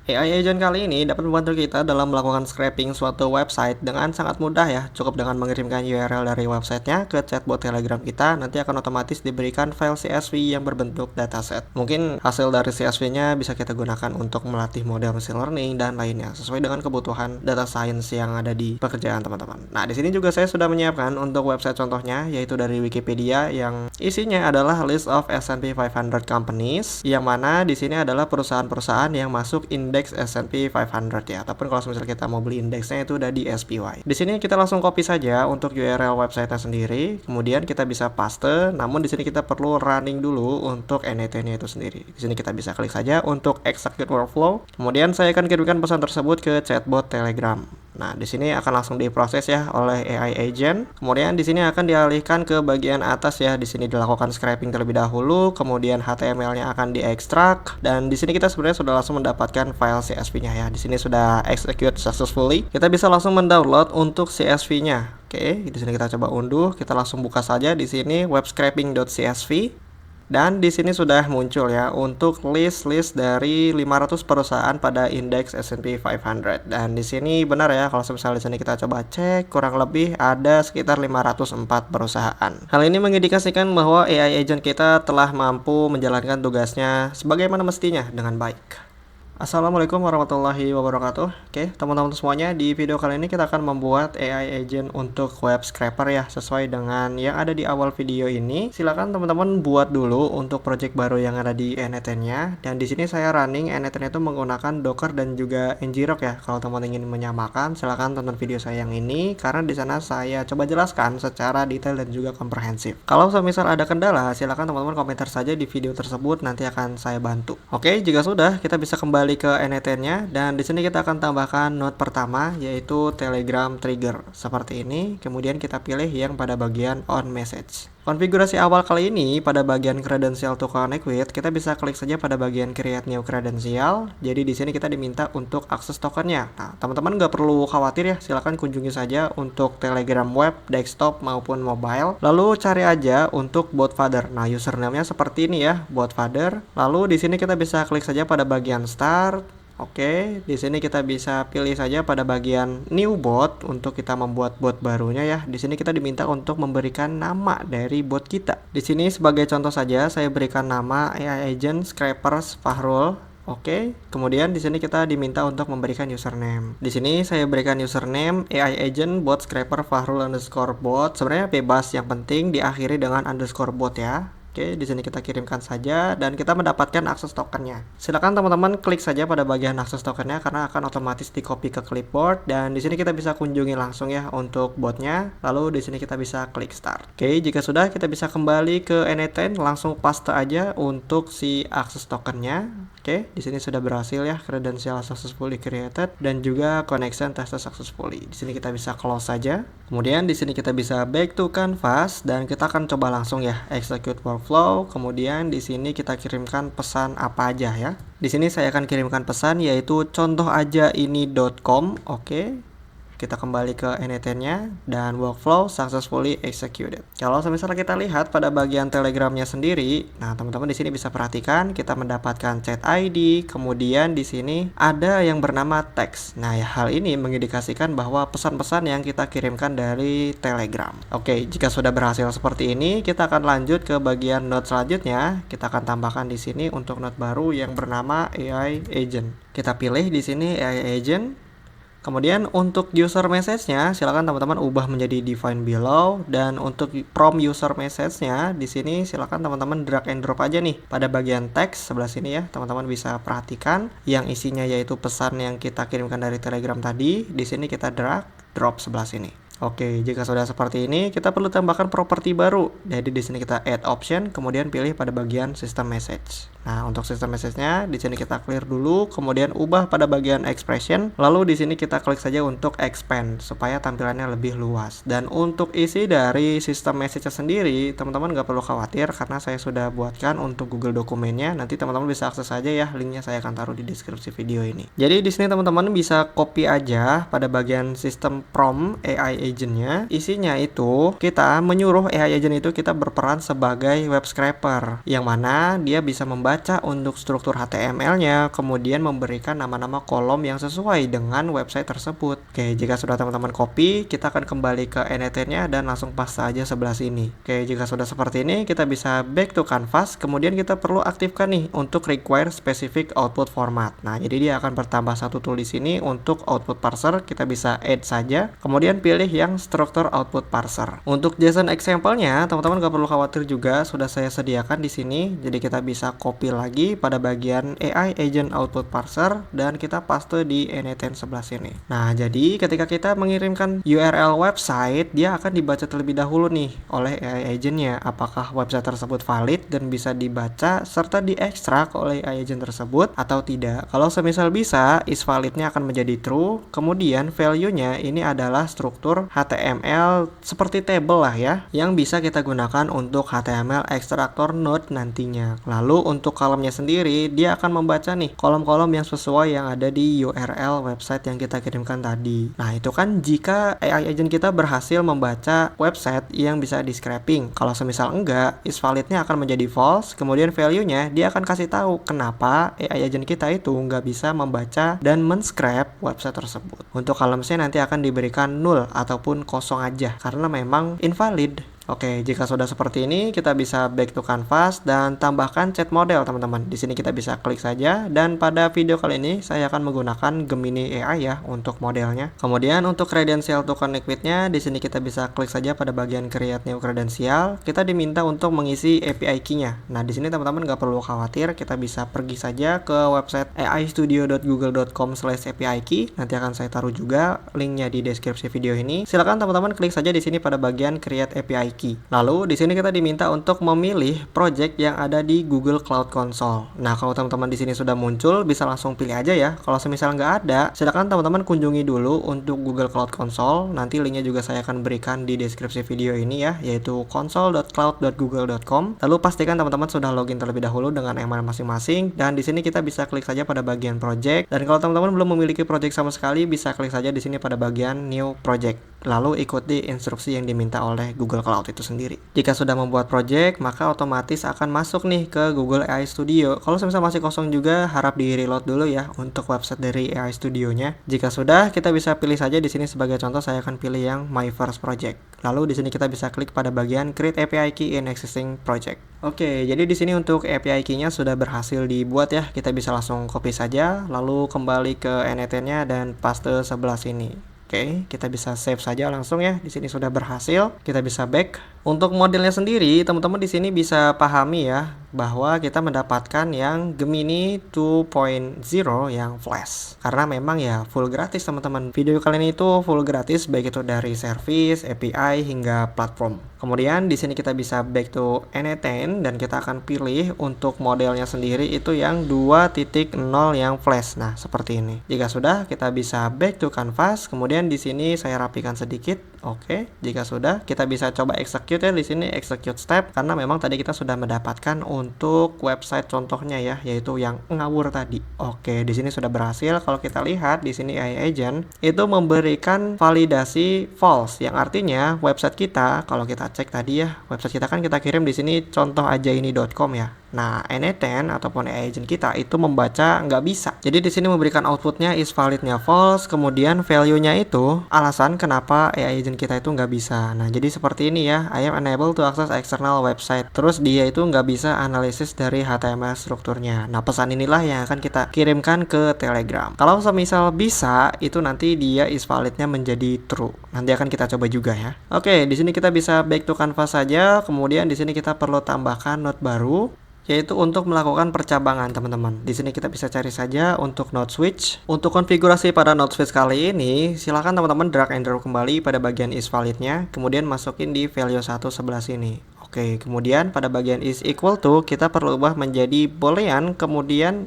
AI Agent kali ini dapat membantu kita dalam melakukan scraping suatu website dengan sangat mudah ya. Cukup dengan mengirimkan URL dari websitenya ke chatbot Telegram kita, nanti akan otomatis diberikan file CSV yang berbentuk dataset. Mungkin hasil dari CSV-nya bisa kita gunakan untuk melatih model machine learning dan lainnya, sesuai dengan kebutuhan data science yang ada di pekerjaan teman-teman. Nah, di sini juga saya sudah menyiapkan untuk website contohnya, yaitu dari Wikipedia yang isinya adalah list of S&P 500 companies, yang mana di sini adalah perusahaan-perusahaan yang masuk indeks S&P 500 ya. Ataupun kalau misalnya kita mau beli indeksnya itu udah di SPY. Di sini kita langsung copy saja untuk URL website-nya sendiri. Kemudian kita bisa paste. Namun di sini kita perlu running dulu untuk NET-nya itu sendiri. Di sini kita bisa klik saja untuk execute workflow. Kemudian saya akan kirimkan pesan tersebut ke chatbot Telegram. Nah, di sini akan langsung diproses ya oleh AI agent. Kemudian di sini akan dialihkan ke bagian atas ya. Di sini dilakukan scraping terlebih dahulu, kemudian HTML-nya akan diekstrak, dan di sini kita sebenarnya sudah langsung mendapatkan file CSV-nya ya. Di sini sudah execute successfully. Kita bisa langsung mendownload untuk CSV-nya. Oke, di sini kita coba unduh. Kita langsung buka saja di sini webscraping.csv. Dan di sini sudah muncul ya untuk list dari 500 perusahaan pada indeks S&P 500. Dan di sini benar ya, kalau misalnya di sini kita coba cek, kurang lebih ada sekitar 504 perusahaan. Hal ini mengindikasikan bahwa AI agent kita telah mampu menjalankan tugasnya sebagaimana mestinya dengan baik. Assalamualaikum warahmatullahi wabarakatuh. Oke, teman-teman semuanya, di video kali ini kita akan membuat AI agent untuk web scraper ya, sesuai dengan yang ada di awal video ini. Silakan teman-teman buat dulu untuk project baru yang ada di NetN-nya. Dan di sini saya running NetN itu menggunakan Docker dan juga ngrok ya. Kalau teman-teman ingin menyamakan, silakan tonton video saya yang ini karena di sana saya coba jelaskan secara detail dan juga komprehensif. Kalau misal ada kendala, silakan teman-teman komentar saja di video tersebut, nanti akan saya bantu. Oke, jika sudah, kita bisa kembali ke NetN-nya, dan di sini kita akan tambahkan node pertama yaitu Telegram trigger seperti ini. Kemudian kita pilih yang pada bagian on message. Konfigurasi awal kali ini pada bagian credential to connect with, kita bisa klik saja pada bagian create new credential. Jadi di sini kita diminta untuk akses tokennya. Nah, teman-teman nggak perlu khawatir ya, silahkan kunjungi saja untuk Telegram web, desktop maupun mobile. Lalu cari aja untuk botfather. Nah, username-nya seperti ini ya, botfather. Lalu di sini kita bisa klik saja pada bagian start. Oke, di sini kita bisa pilih saja pada bagian new bot untuk kita membuat bot barunya ya. Di sini kita diminta untuk memberikan nama dari bot kita. Di sini sebagai contoh saja saya berikan nama AI agent scrapers Fahrul. Oke, kemudian di sini kita diminta untuk memberikan username. Di sini saya berikan username AI agent bot scraper Fahrul underscore bot. Sebenarnya bebas, yang penting diakhiri dengan underscore bot ya. Oke, di sini kita kirimkan saja dan kita mendapatkan akses tokennya. Silakan teman-teman klik saja pada bagian akses tokennya karena akan otomatis di copy ke clipboard, dan di sini kita bisa kunjungi langsung ya untuk botnya. Lalu di sini kita bisa klik start. Oke, jika sudah kita bisa kembali ke NetN, langsung paste aja untuk si akses tokennya. Oke, di sini sudah berhasil ya, credential successfully created dan juga connection tested successfully. Di sini kita bisa close saja. Kemudian di sini kita bisa back to canvas dan kita akan coba langsung ya execute workflow. Kemudian di sini kita kirimkan pesan apa aja ya. Di sini saya akan kirimkan pesan yaitu contoh aja ini.com. Oke. Kita kembali ke NetN-nya dan workflow successfully executed. Kalau misalnya kita lihat pada bagian Telegramnya sendiri, nah teman-teman di sini bisa perhatikan kita mendapatkan chat ID, kemudian di sini ada yang bernama teks. Nah, ya, hal ini mengindikasikan bahwa pesan-pesan yang kita kirimkan dari Telegram. Oke, jika sudah berhasil seperti ini, kita akan lanjut ke bagian node selanjutnya. Kita akan tambahkan di sini untuk node baru yang bernama AI agent. Kita pilih di sini AI agent. Kemudian untuk user message-nya silakan teman-teman ubah menjadi define below, dan untuk prompt user message-nya di sini silakan teman-teman drag and drop aja nih pada bagian teks sebelah sini ya. Teman-teman bisa perhatikan yang isinya yaitu pesan yang kita kirimkan dari Telegram tadi. Di sini kita drag drop sebelah sini. Oke, jika sudah seperti ini, kita perlu tambahkan properti baru. Jadi di sini kita add option, kemudian pilih pada bagian system message. Nah, untuk system message-nya di sini kita clear dulu, kemudian ubah pada bagian expression. Lalu di sini kita klik saja untuk expand supaya tampilannya lebih luas. Dan untuk isi dari system message-nya sendiri, teman-teman nggak perlu khawatir karena saya sudah buatkan untuk Google dokumennya. Nanti teman-teman bisa akses saja ya, linknya saya akan taruh di deskripsi video ini. Jadi di sini teman-teman bisa copy aja pada bagian system prompt AI agent-nya. Isinya itu kita menyuruh AI agent itu kita berperan sebagai web scraper, yang mana dia bisa membaca membaca untuk struktur HTML-nya, kemudian memberikan nama-nama kolom yang sesuai dengan website tersebut. Oke, jika sudah teman-teman copy, kita akan kembali ke annotate-nya dan langsung paste aja sebelah sini. Oke, jika sudah seperti ini, kita bisa back to canvas, kemudian kita perlu aktifkan nih untuk require specific output format. Nah, jadi dia akan bertambah satu tool di sini untuk output parser, kita bisa add saja, kemudian pilih yang struktur output parser. Untuk JSON example-nya, teman-teman gak perlu khawatir juga, sudah saya sediakan di sini. Jadi kita bisa copy lagi pada bagian AI agent output parser dan kita paste di annotate sebelah sini. Nah, jadi ketika kita mengirimkan URL website, dia akan dibaca terlebih dahulu nih oleh AI agent-nya. Apakah website tersebut valid dan bisa dibaca serta diekstrak oleh AI agent tersebut atau tidak. Kalau semisal bisa, is validnya akan menjadi true. Kemudian value-nya ini adalah struktur HTML seperti table lah ya, yang bisa kita gunakan untuk HTML extractor node nantinya. Lalu untuk kolomnya sendiri, dia akan membaca nih kolom-kolom yang sesuai yang ada di URL website yang kita kirimkan tadi. Nah, itu kan jika AI agent kita berhasil membaca website yang bisa di scraping. Kalau semisal enggak, is validnya akan menjadi false, kemudian value-nya dia akan kasih tahu kenapa AI agent kita itu nggak bisa membaca dan men-scrap website tersebut. Untuk columns-nya nanti akan diberikan null ataupun kosong aja karena memang invalid. Oke, jika sudah seperti ini, kita bisa back to canvas dan tambahkan chat model, teman-teman. Di sini kita bisa klik saja, dan pada video kali ini saya akan menggunakan Gemini AI ya untuk modelnya. Kemudian untuk credential to connect with-nya, di sini kita bisa klik saja pada bagian create new credential. Kita diminta untuk mengisi API key-nya. Nah, di sini teman-teman nggak perlu khawatir, kita bisa pergi saja ke website aistudio.google.com/API key. Nanti akan saya taruh juga linknya di deskripsi video ini. Silakan teman-teman klik saja di sini pada bagian create API key. Lalu di sini kita diminta untuk memilih project yang ada di Google Cloud Console. Nah, kalau teman-teman di sini sudah muncul, bisa langsung pilih aja ya. Kalau semisal nggak ada, silakan teman-teman kunjungi dulu untuk Google Cloud Console. Nanti linknya juga saya akan berikan di deskripsi video ini ya, yaitu console.cloud.google.com. Lalu pastikan teman-teman sudah login terlebih dahulu dengan email masing-masing. Dan di sini kita bisa klik saja pada bagian project. Dan kalau teman-teman belum memiliki project sama sekali, bisa klik saja di sini pada bagian new project. Lalu ikuti instruksi yang diminta oleh Google Cloud itu sendiri. Jika sudah membuat project, maka otomatis akan masuk nih ke Google AI Studio. Kalau misalnya masih kosong juga, harap di reload dulu ya untuk website dari AI Studio-nya. Jika sudah, kita bisa pilih saja di sini sebagai contoh, saya akan pilih yang My First Project. Lalu di sini kita bisa klik pada bagian Create API Key in Existing Project. Oke, jadi di sini untuk API Key-nya sudah berhasil dibuat ya. Kita bisa langsung copy saja, lalu kembali ke annotate-nya dan paste sebelah sini. Oke, kita bisa save saja langsung ya. Di sini sudah berhasil. Kita bisa back. Untuk modelnya sendiri, teman-teman di sini bisa pahami ya bahwa kita mendapatkan yang Gemini 2.0 yang flash. Karena memang ya full gratis teman-teman. Video kali ini itu full gratis baik itu dari service, API hingga platform. Kemudian di sini kita bisa back to annotate dan kita akan pilih untuk modelnya sendiri itu yang 2.0 yang flash. Nah, seperti ini. Jika sudah, kita bisa back to canvas. Kemudian di sini saya rapikan sedikit. Oke, jika sudah, kita bisa coba execute ya di sini execute step karena memang tadi kita sudah mendapatkan untuk website contohnya ya, yaitu yang ngawur tadi. Oke, di sini sudah berhasil. Kalau kita lihat di sini AI agent itu memberikan validasi false, yang artinya website kita, kalau kita cek tadi ya, website kita kan kita kirim di sini contoh aja ini.com ya. Nah, N10 ataupun AI agent kita itu membaca nggak bisa. Jadi di sini memberikan outputnya is validnya false, kemudian value-nya itu alasan kenapa AI agent kita itu nggak bisa. Nah, jadi seperti ini ya, I am unable to access external website. Terus dia itu nggak bisa analisis dari HTML strukturnya. Nah, pesan inilah yang akan kita kirimkan ke Telegram. Kalau semisal bisa, itu nanti dia is validnya menjadi true. Nanti akan kita coba juga ya. Oke, di sini kita bisa back to canvas saja. Kemudian di sini kita perlu tambahkan node baru, yaitu untuk melakukan percabangan teman-teman. Di sini kita bisa cari saja untuk node switch. Untuk konfigurasi pada node switch kali ini, silakan teman-teman drag and drop kembali pada bagian is validnya, kemudian masukin di value 1 sebelah sini. Oke, kemudian pada bagian is equal to kita perlu ubah menjadi boolean, kemudian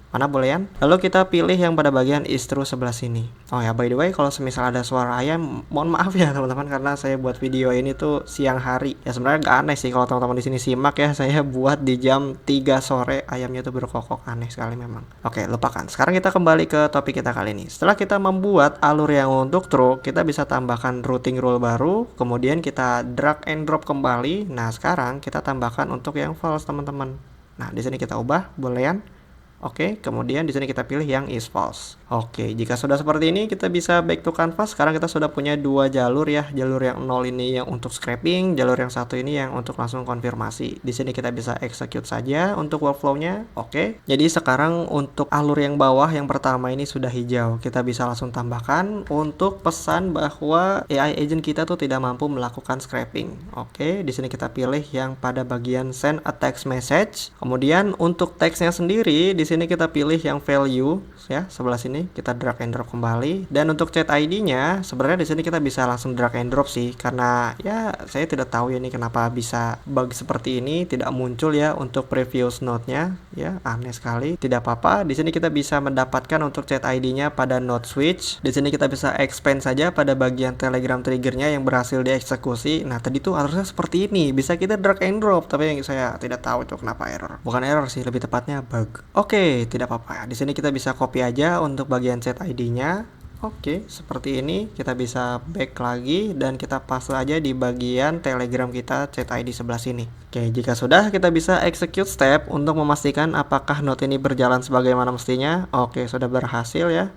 mana boolean? Lalu kita pilih yang pada bagian is true sebelah sini. Oh ya, by the way, kalau semisal ada suara ayam, mohon maaf ya teman-teman karena saya buat video ini tuh siang hari. Ya sebenarnya gak aneh sih kalau teman-teman di sini simak ya, saya buat di jam 3 sore ayamnya tuh berkokok, aneh sekali memang. Oke, lupakan. Sekarang kita kembali ke topik kita kali ini. Setelah kita membuat alur yang untuk true, kita bisa tambahkan routing rule baru, kemudian kita drag and drop kembali. Nah, sekarang kita tambahkan untuk yang false teman-teman. Nah, di sini kita ubah boolean. Oke, kemudian di sini kita pilih yang is false. Oke, jika sudah seperti ini kita bisa back to canvas. Sekarang kita sudah punya dua jalur ya. Jalur yang 0 ini yang untuk scraping, jalur yang satu ini yang untuk langsung konfirmasi. Di sini kita bisa execute saja untuk workflow-nya. Oke. Jadi sekarang untuk alur yang bawah yang pertama ini sudah hijau. Kita bisa langsung tambahkan untuk pesan bahwa AI agent kita tuh tidak mampu melakukan scraping. Oke, di sini kita pilih yang pada bagian send a text message. Kemudian untuk teksnya sendiri di sini kita pilih yang value ya, sebelah sini kita drag and drop kembali. Dan untuk chat ID-nya sebenarnya di sini kita bisa langsung drag and drop sih, karena ya saya tidak tahu ya ini kenapa bisa bug seperti ini tidak muncul ya untuk previous node-nya ya, aneh sekali. Tidak apa-apa, di sini kita bisa mendapatkan untuk chat ID-nya pada node switch. Di sini kita bisa expand saja pada bagian Telegram triggernya yang berhasil dieksekusi. Nah, tadi tuh harusnya seperti ini, bisa kita drag and drop, tapi yang saya tidak tahu itu kenapa error. Bukan error sih, lebih tepatnya bug. Oke, tidak apa-apa. Di sini kita bisa copy aja untuk bagian chat ID-nya. Oke, seperti ini kita bisa back lagi dan kita paste aja di bagian Telegram kita chat ID sebelah sini. Oke, jika sudah kita bisa execute step untuk memastikan apakah node ini berjalan sebagaimana mestinya. Oke, sudah berhasil ya.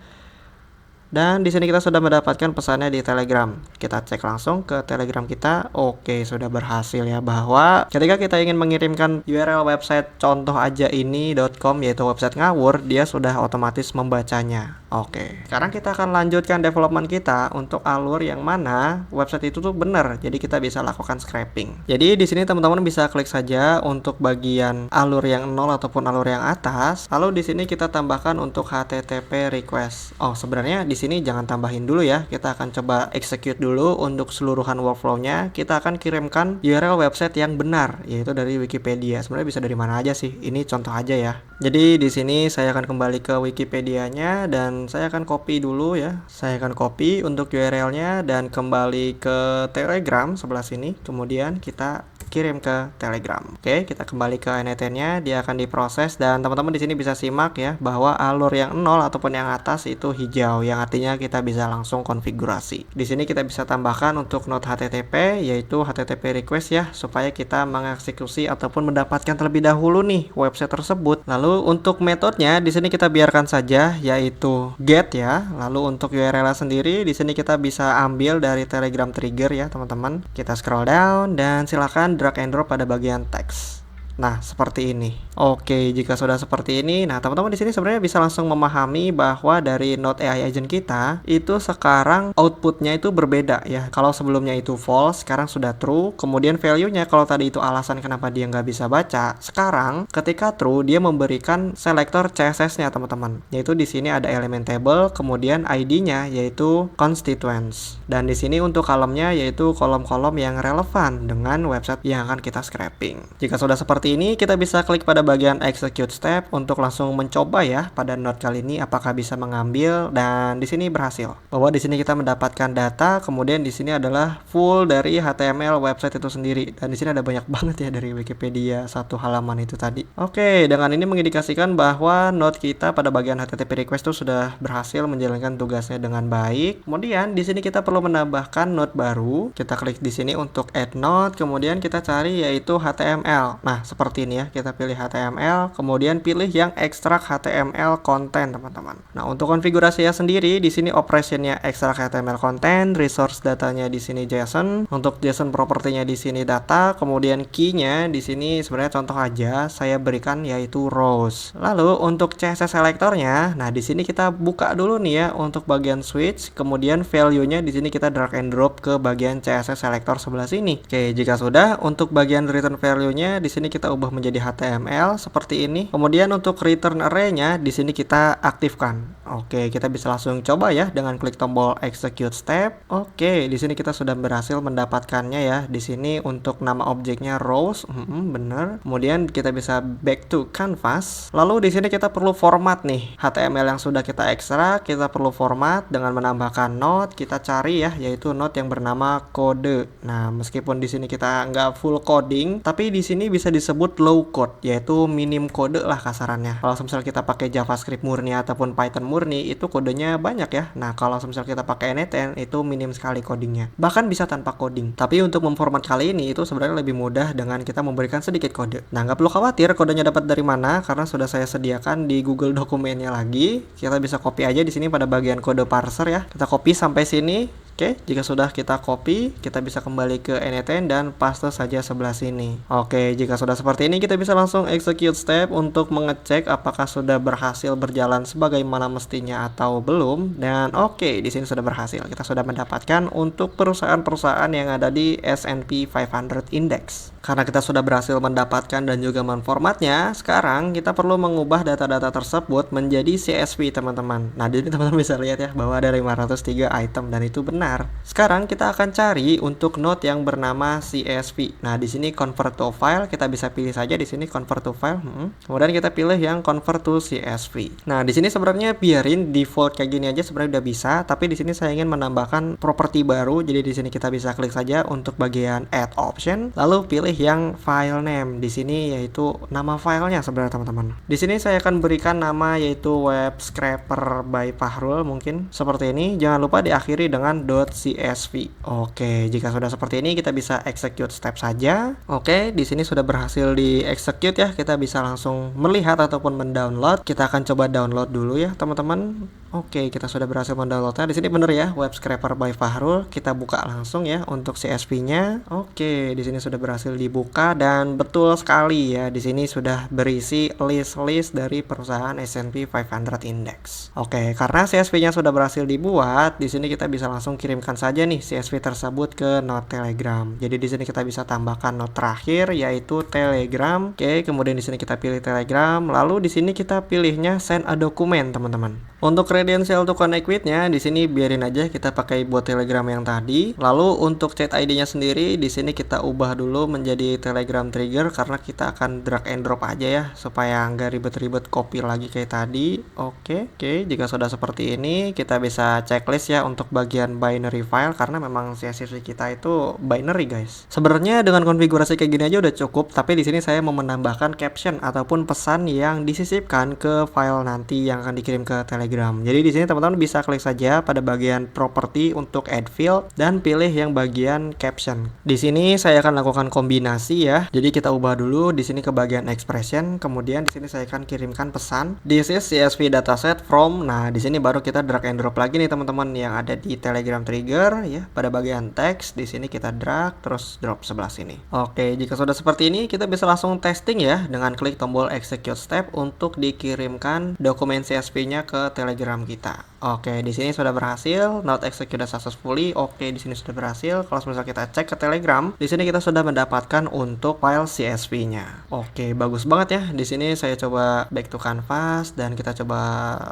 Dan di sini kita sudah mendapatkan pesannya di Telegram. Kita cek langsung ke Telegram kita. Oke, sudah berhasil ya, bahwa ketika kita ingin mengirimkan URL website contoh aja ini.com, yaitu website ngawur, dia sudah otomatis membacanya. Oke, sekarang kita akan lanjutkan development kita untuk alur yang mana website itu tuh benar. Jadi kita bisa lakukan scraping. Jadi di sini teman-teman bisa klik saja untuk bagian alur yang 0 ataupun alur yang atas. Lalu di sini kita tambahkan untuk HTTP request. Oh, sebenarnya di sini jangan tambahin dulu ya. Kita akan coba execute dulu untuk seluruhan workflow-nya. Kita akan kirimkan URL website yang benar, yaitu dari Wikipedia. Sebenarnya bisa dari mana aja sih. Ini contoh aja ya. Jadi di sini saya akan kembali ke Wikipedia-nya dan saya akan copy dulu ya. Saya akan copy untuk URL-nya dan kembali ke Telegram sebelah sini. Kemudian kita kirim ke Telegram. Oke, kita kembali ke NET-nya, dia akan diproses dan teman-teman di sini bisa simak ya bahwa alur yang 0 ataupun yang atas itu hijau, yang artinya kita bisa langsung konfigurasi. Di sini kita bisa tambahkan untuk node HTTP yaitu HTTP request ya, supaya kita mengeksekusi ataupun mendapatkan terlebih dahulu nih website tersebut. Lalu untuk metodenya di sini kita biarkan saja yaitu get ya. Lalu untuk URL sendiri di sini kita bisa ambil dari Telegram trigger ya, teman-teman. Kita scroll down dan silakan drag and drop pada bagian teks. Nah, seperti ini. Oke, jika sudah seperti ini, nah teman-teman di sini sebenarnya bisa langsung memahami bahwa dari node AI agent kita itu sekarang outputnya itu berbeda ya. Kalau sebelumnya itu false, sekarang sudah true. Kemudian value-nya kalau tadi itu alasan kenapa dia nggak bisa baca, sekarang ketika true dia memberikan selektor CSS-nya teman-teman. Yaitu di sini ada elemen table, kemudian ID-nya yaitu constituents. Dan di sini untuk kolomnya yaitu kolom-kolom yang relevan dengan website yang akan kita scraping. Jika sudah seperti ini, kita bisa klik pada bagian execute step untuk langsung mencoba ya pada node kali ini apakah bisa mengambil, dan di sini berhasil. Bahwa di sini kita mendapatkan data, kemudian di sini adalah full dari HTML website itu sendiri. Dan di sini ada banyak banget ya dari Wikipedia satu halaman itu tadi. Oke, dengan ini mengindikasikan bahwa node kita pada bagian HTTP request itu sudah berhasil menjalankan tugasnya dengan baik. Kemudian di sini kita perlu menambahkan node baru. Kita klik di sini untuk add node, kemudian kita cari yaitu HTML. Nah, seperti ini ya, kita pilih HTML, kemudian pilih yang ekstrak HTML content, teman-teman. Nah, untuk konfigurasinya sendiri di sini operationnya ekstrak HTML content, resource datanya di sini JSON, untuk JSON propertinya di sini data, kemudian key-nya di sini sebenarnya contoh aja saya berikan yaitu rows. Lalu untuk CSS selectornya, nah di sini kita buka dulu nih ya untuk bagian switch, kemudian value-nya di sini kita drag and drop ke bagian CSS selector sebelah sini. Oke, jika sudah, untuk bagian return value-nya di sini kita ubah menjadi HTML seperti ini. Kemudian untuk return array-nya di sini kita aktifkan. Oke, kita bisa langsung coba ya dengan klik tombol execute step. Oke, di sini kita sudah berhasil mendapatkannya ya. Di sini untuk nama objeknya rows, bener. Kemudian kita bisa back to canvas. Lalu di sini kita perlu format nih HTML yang sudah kita ekstrak. Kita perlu format dengan menambahkan node. Kita cari ya, yaitu node yang bernama kode. Nah, meskipun di sini kita nggak full coding, tapi di sini bisa disebut disebut low code, yaitu minim kode lah kasarannya. Kalau misal kita pakai JavaScript murni ataupun Python murni, itu kodenya banyak ya. Nah, kalau misal kita pakai N8 itu minim sekali codingnya. Bahkan bisa tanpa coding. Tapi untuk memformat kali ini itu sebenarnya lebih mudah dengan kita memberikan sedikit kode. Nah, nggak perlu khawatir kodenya dapat dari mana karena sudah saya sediakan di Google dokumennya lagi. Kita bisa copy aja di sini pada bagian kode parser ya. Kita copy sampai sini. Oke, jika sudah kita copy, kita bisa kembali ke N8 dan paste saja sebelah sini. Oke, jika sudah seperti ini, kita bisa langsung execute step untuk mengecek apakah sudah berhasil berjalan sebagaimana mestinya atau belum. Dan oke, di sini sudah berhasil. Kita sudah mendapatkan untuk perusahaan-perusahaan yang ada di S&P 500 Index. Karena kita sudah berhasil mendapatkan dan juga menformatnya, sekarang kita perlu mengubah data-data tersebut menjadi CSV, teman-teman. Nah, jadi teman-teman bisa lihat ya bahwa ada 503 item dan itu benar. Sekarang kita akan cari untuk node yang bernama CSV. Nah, di sini convert to file, kita bisa pilih saja di sini convert to file. Kemudian kita pilih yang convert to CSV. Nah, di sini sebenarnya biarin default kayak gini aja sebenarnya udah bisa, tapi di sini saya ingin menambahkan properti baru. Jadi di sini kita bisa klik saja untuk bagian add option, lalu pilih yang file name. Di sini yaitu nama filenya sebenarnya teman-teman. Di sini saya akan berikan nama yaitu web scraper by Fahrul mungkin seperti ini. Jangan lupa diakhiri dengan .csv. Oke, jika sudah seperti ini kita bisa execute step saja. Oke, di sini sudah berhasil di execute ya. Kita bisa langsung melihat ataupun mendownload. Kita akan coba download dulu ya, teman-teman. Oke, kita sudah berhasil mendownloadnya. Di sini bener ya, web scraper by Fahrul. Kita buka langsung ya untuk CSV-nya. Oke, di sini sudah berhasil dibuka dan betul sekali ya. Di sini sudah berisi list-list dari perusahaan S&P 500 Index. Oke, karena CSV-nya sudah berhasil dibuat, di sini kita bisa langsung kirimkan saja nih CSV tersebut ke node Telegram. Jadi di sini kita bisa tambahkan node terakhir yaitu Telegram. Oke, kemudian di sini kita pilih Telegram, lalu di sini kita pilihnya send a document, teman-teman. Untuk credential to connect with-nya di sini biarin aja kita pakai buat Telegram yang tadi. Lalu untuk chat ID-nya sendiri di sini kita ubah dulu menjadi Telegram trigger karena kita akan drag and drop aja ya supaya nggak ribet-ribet copy lagi kayak tadi. Oke, jika sudah seperti ini kita bisa checklist ya untuk bagian binary file karena memang CSV kita itu binary guys. Sebenarnya dengan konfigurasi kayak gini aja udah cukup, tapi di sini saya mau menambahkan caption ataupun pesan yang disisipkan ke file nanti yang akan dikirim ke Telegram. Jadi di sini teman-teman bisa klik saja pada bagian property untuk add field dan pilih yang bagian caption. Di sini saya akan lakukan kombinasi ya. Jadi kita ubah dulu di sini ke bagian expression, kemudian di sini saya akan kirimkan pesan this is CSV dataset from. Nah, di sini baru kita drag and drop lagi nih teman-teman yang ada di Telegram trigger ya. Pada bagian text di sini kita drag terus drop sebelah sini. Oke, jika sudah seperti ini kita bisa langsung testing ya dengan klik tombol execute step untuk dikirimkan dokumen CSV-nya ke Telegram kita. Oke, di sini sudah berhasil, not executed successfully. Oke, di sini sudah berhasil. Kalau misalnya kita cek ke Telegram, di sini kita sudah mendapatkan untuk file CSV-nya. Oke, bagus banget ya. Di sini saya coba back to canvas dan kita coba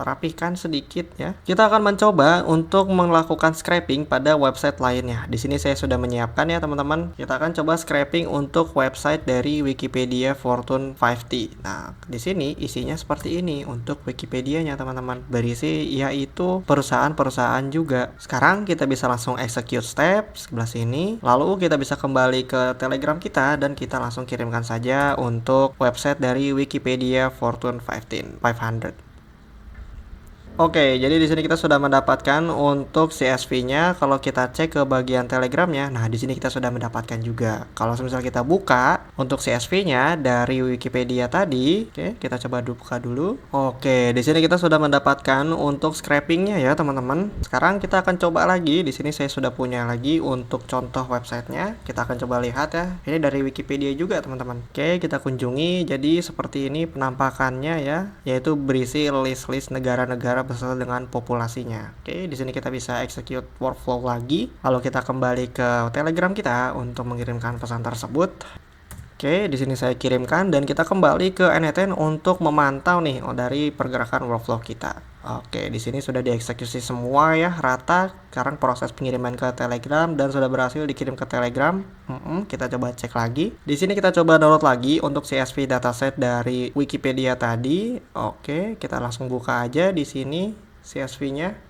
rapihkan sedikit ya. Kita akan mencoba untuk melakukan scraping pada website lainnya. Di sini saya sudah menyiapkan ya teman-teman. Kita akan coba scraping untuk website dari Wikipedia Fortune 50. Nah, di sini isinya seperti ini untuk Wikipedia-nya teman-teman. Berisi yaitu perusahaan-perusahaan juga. Sekarang kita bisa langsung execute step sebelah sini. Lalu kita bisa kembali ke Telegram kita dan kita langsung kirimkan saja untuk website dari Wikipedia Fortune 500. Oke, jadi di sini kita sudah mendapatkan untuk CSV-nya. Kalau kita cek ke bagian Telegramnya, nah di sini kita sudah mendapatkan juga. Kalau misalnya kita buka untuk CSV-nya dari Wikipedia tadi, oke, kita coba buka dulu. Oke, di sini kita sudah mendapatkan untuk scraping-nya ya, teman-teman. Sekarang kita akan coba lagi. Di sini saya sudah punya lagi untuk contoh websitenya. Kita akan coba lihat ya. Ini dari Wikipedia juga, teman-teman. Oke, kita kunjungi. Jadi seperti ini penampakannya ya, yaitu berisi list-list negara-negara beserta dengan populasinya. Oke, di sini kita bisa execute workflow lagi. Lalu kita kembali ke Telegram kita untuk mengirimkan pesan tersebut. Oke, di sini saya kirimkan dan kita kembali ke N8 untuk memantau nih dari pergerakan workflow kita. Oke, di sini sudah dieksekusi semua ya, rata. Sekarang proses pengiriman ke Telegram dan sudah berhasil dikirim ke Telegram. Kita coba cek lagi. Di sini kita coba download lagi untuk CSV dataset dari Wikipedia tadi. Oke, kita langsung buka aja di sini CSV-nya.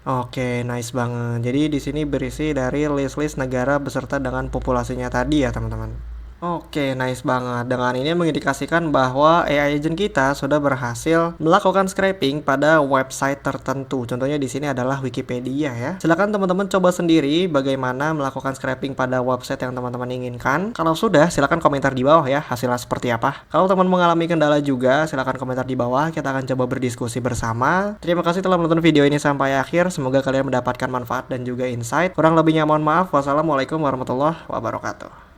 Oke, nice banget. Jadi di sini berisi dari list-list negara beserta dengan populasinya tadi ya, teman-teman. Oke, nice banget. Dengan ini mengindikasikan bahwa AI agent kita sudah berhasil melakukan scraping pada website tertentu. Contohnya di sini adalah Wikipedia ya. Silakan teman-teman coba sendiri bagaimana melakukan scraping pada website yang teman-teman inginkan. Kalau sudah, silakan komentar di bawah ya hasilnya seperti apa. Kalau teman mengalami kendala juga, silakan komentar di bawah. Kita akan coba berdiskusi bersama. Terima kasih telah menonton video ini sampai akhir. Semoga kalian mendapatkan manfaat dan juga insight. Kurang lebihnya mohon maaf. Wassalamualaikum warahmatullahi wabarakatuh.